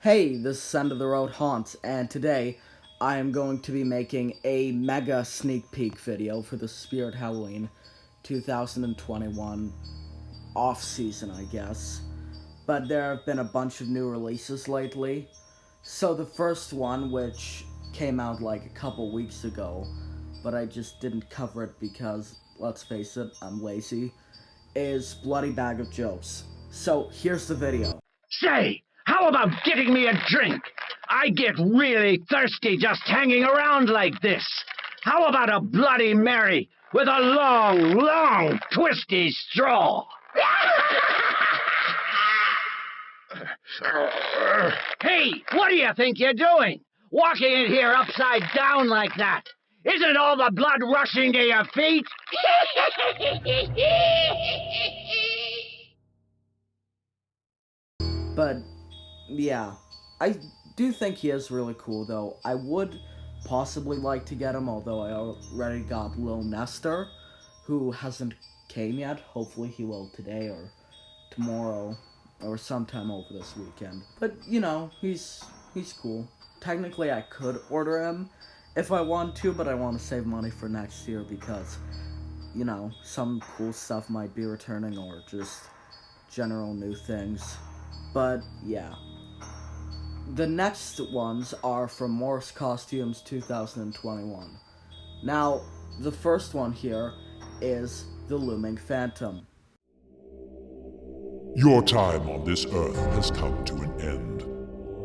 Hey, this is End of the Road Haunts, and today I am going to be making a mega sneak peek video for the Spirit Halloween 2021 off-season, I guess. But there have been a bunch of new releases lately. So the first one, which came out like a couple weeks ago, but I just didn't cover it because, let's face it, I'm lazy, is Bloody Bag of Jokes. So here's the video. Say, how about getting me a drink? I get really thirsty just hanging around like this. How about a Bloody Mary with a long, long, twisty straw? Hey, what do you think you're doing? Walking in here upside down like that? Isn't all the blood rushing to your feet? But, yeah, I do think he is really cool, though. I would possibly like to get him, although I already got Lil Nestor, who hasn't came yet. Hopefully he will today or tomorrow or sometime over this weekend. But, you know, he's cool. Technically, I could order him if I want to, but I want to save money for next year because, you know, some cool stuff might be returning or just general new things. But, yeah. The next ones are from Morris Costumes 2021. Now, the first one here is the Looming Phantom. Your time on this earth has come to an end.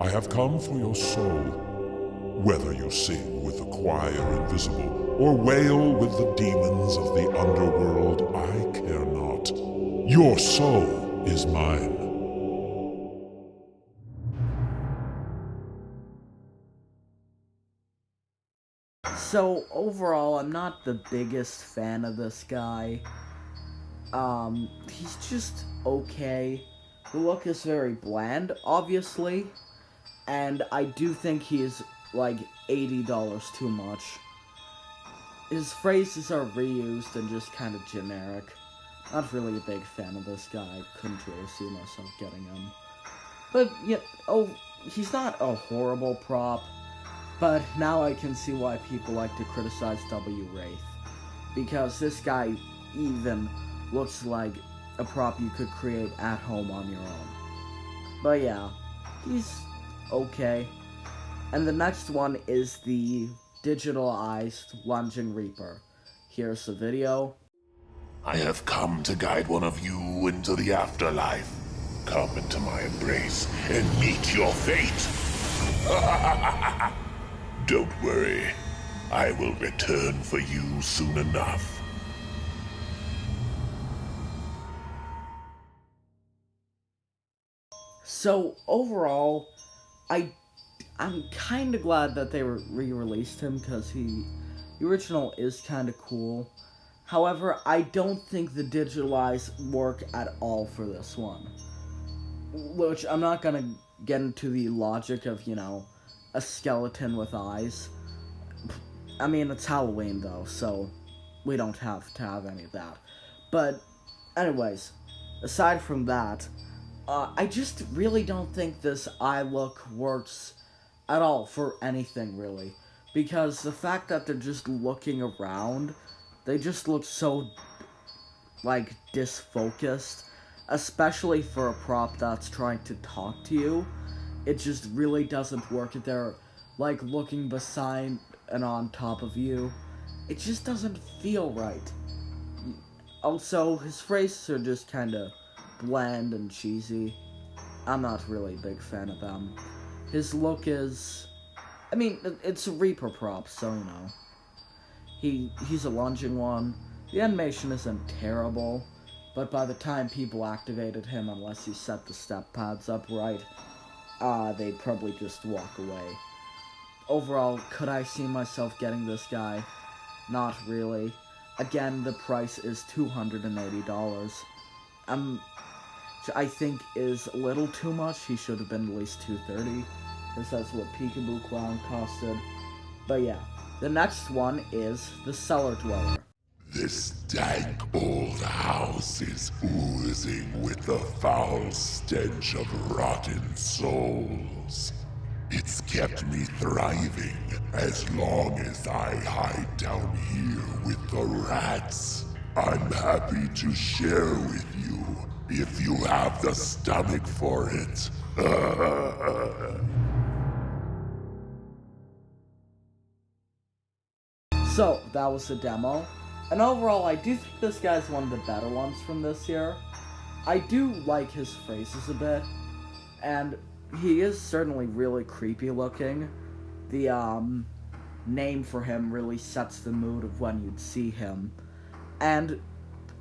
I have come for your soul. Whether you sing with the choir invisible, or wail with the demons of the underworld, I care not. Your soul is mine. So, overall, I'm not the biggest fan of this guy. He's just okay. The look is very bland, obviously, and I do think he's, like, $80 too much. His phrases are reused and just kind of generic. Not really a big fan of this guy. I couldn't really see myself getting him. But, yeah, he's not a horrible prop. But now I can see why people like to criticize W. Wraith. Because this guy even looks like a prop you could create at home on your own. But yeah, he's okay. And the next one is the Digitalized Lunging Reaper. Here's the video. I have come to guide one of you into the afterlife. Come into my embrace and meet your fate. Don't worry, I will return for you soon enough. So, overall, I'm kind of glad that they re-released him, because the original is kind of cool. However, I don't think the digitalized work at all for this one. Which, I'm not gonna get into the logic of, you know, a skeleton with eyes. I mean, it's Halloween, though, so we don't have to have any of that. But, anyways, aside from that, I just really don't think this eye look works at all for anything, really. Because the fact that they're just looking around, they just look so, like, disfocused. Especially for a prop that's trying to talk to you. It just really doesn't work if they're, like, looking beside and on top of you. It just doesn't feel right. Also, his phrases are just kind of bland and cheesy. I'm not really a big fan of them. His look is... I mean, it's a Reaper prop, so, you know. He's a lunging one. The animation isn't terrible, but by the time people activated him, unless you set the step pads up right, they'd probably just walk away. Overall, could I see myself getting this guy? Not really. Again, the price is $280. I think is a little too much. He should have been at least $230, because that's what Peekaboo Clown costed. But yeah, the next one is the Cellar Dweller. This dank old house is oozing with the foul stench of rotten souls. It's kept me thriving as long as I hide down here with the rats. I'm happy to share with you if you have the stomach for it. So, that was the demo. And overall, I do think this guy's one of the better ones from this year. I do like his phrases a bit. And he is certainly really creepy looking. The, name for him really sets the mood of when you'd see him. And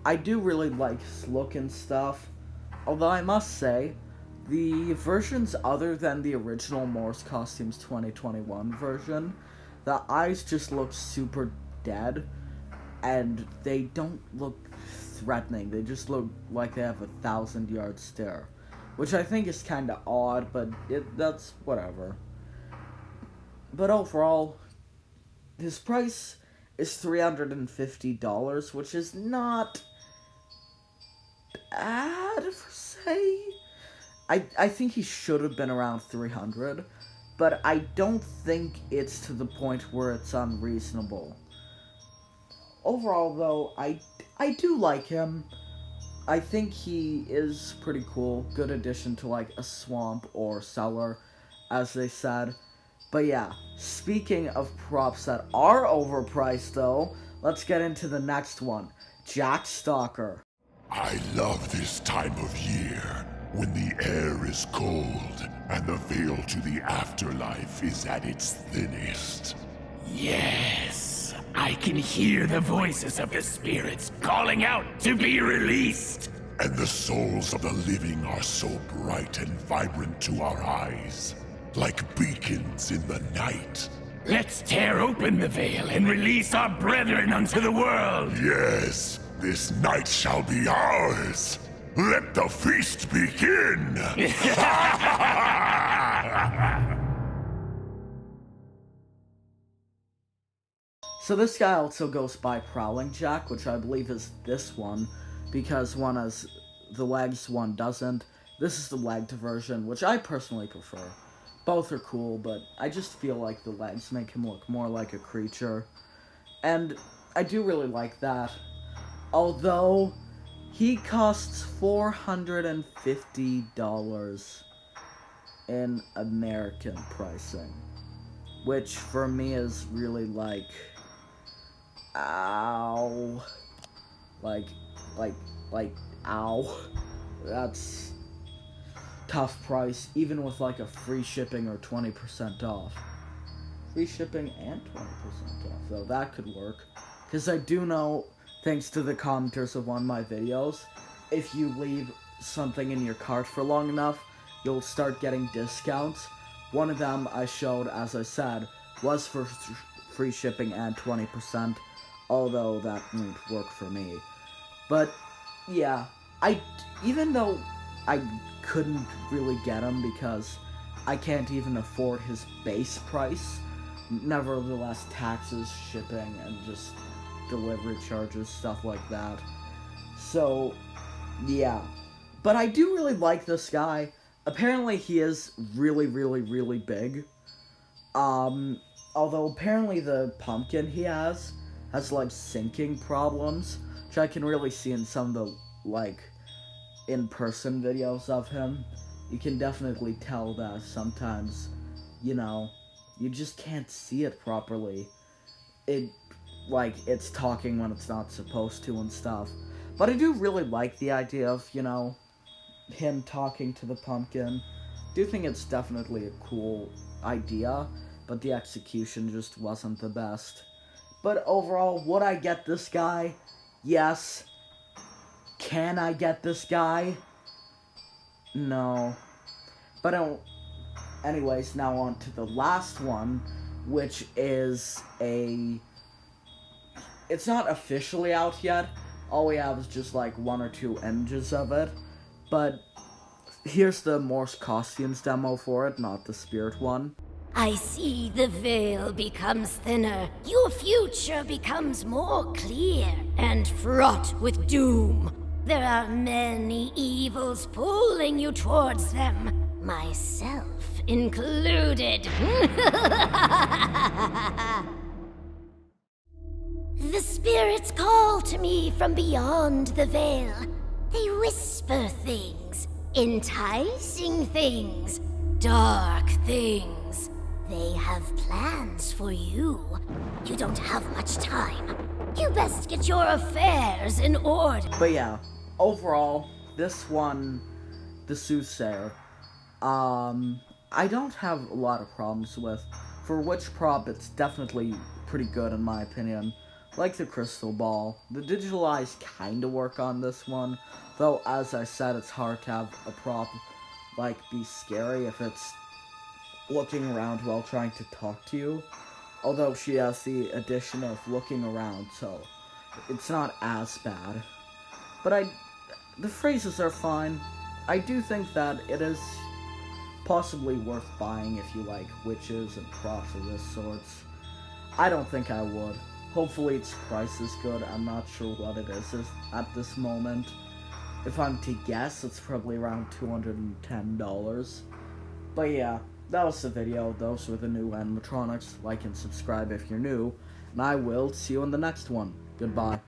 I do really like his look and stuff. Although I must say, the versions other than the original Morse Costumes 2021 version, the eyes just look super dead, and they don't look threatening. They just look like they have a 1,000-yard stare, which I think is kind of odd, but that's whatever. But overall, his price is $350, which is not bad per se. I think he should have been around $300, but I don't think it's to the point where it's unreasonable. Overall, though, I do like him. I think he is pretty cool. Good addition to, like, a swamp or cellar, as they said. But yeah, speaking of props that are overpriced, though, let's get into the next one. Jack Stalker. I love this time of year, when the air is cold and the veil to the afterlife is at its thinnest. Yes, I can hear the voices of the spirits calling out to be released. And the souls of the living are so bright and vibrant to our eyes, like beacons in the night. Let's tear open the veil and release our brethren unto the world. Yes, this night shall be ours. Let the feast begin! So this guy also goes by Prowling Jack, which I believe is this one, because one has the legs, one doesn't. This is the legged version, which I personally prefer. Both are cool, but I just feel like the legs make him look more like a creature. And I do really like that. Although, he costs $450 in American pricing. Which, for me, is really like... ow. Like, ow. That's tough price, even with like a free shipping or 20% off. Free shipping and 20% off, though that could work. Because I do know, thanks to the commenters of one of my videos, if you leave something in your cart for long enough, you'll start getting discounts. One of them I showed, as I said, was for free shipping and 20%, although that won't work for me. But, yeah, even though I couldn't really get him because I can't even afford his base price, nevertheless, taxes, shipping, and just delivery charges, stuff like that. So, yeah. But I do really like this guy. Apparently he is really, really, really big. Although apparently the pumpkin he has like sinking problems, which I can really see in some of the like in-person videos of him. You can definitely tell that sometimes, you know, you just can't see it properly. It's talking when it's not supposed to and stuff. But I do really like the idea of, you know, him talking to the pumpkin. I do think it's definitely a cool idea, but the execution just wasn't the best. But overall, would I get this guy? Yes. Can I get this guy? No. But anyways, now on to the last one, which is it's not officially out yet. All we have is just like 1 or 2 images of it. But here's the Morse Costumes demo for it, not the spirit one. I see the veil becomes thinner. Your future becomes more clear and fraught with doom. There are many evils pulling you towards them, myself included. The spirits call to me from beyond the veil. They whisper things, enticing things, dark things. They have plans for you. You don't have much time. You best get your affairs in order. But yeah, overall, this one, the Soothsayer, I don't have a lot of problems with. For witch prop, it's definitely pretty good in my opinion. Like the crystal ball, the Digitalized kinda work on this one, though as I said, it's hard to have a prop like be scary if it's looking around while trying to talk to you. Although she has the addition of looking around, so it's not as bad. But the phrases are fine. I do think that it is possibly worth buying if you like witches and props of this sorts. I don't think I would. Hopefully its price is good. I'm not sure what it is at this moment. If I'm to guess, it's probably around $210. But yeah, that was the video. Those were the new animatronics. Like and subscribe if you're new. And I will see you in the next one. Goodbye.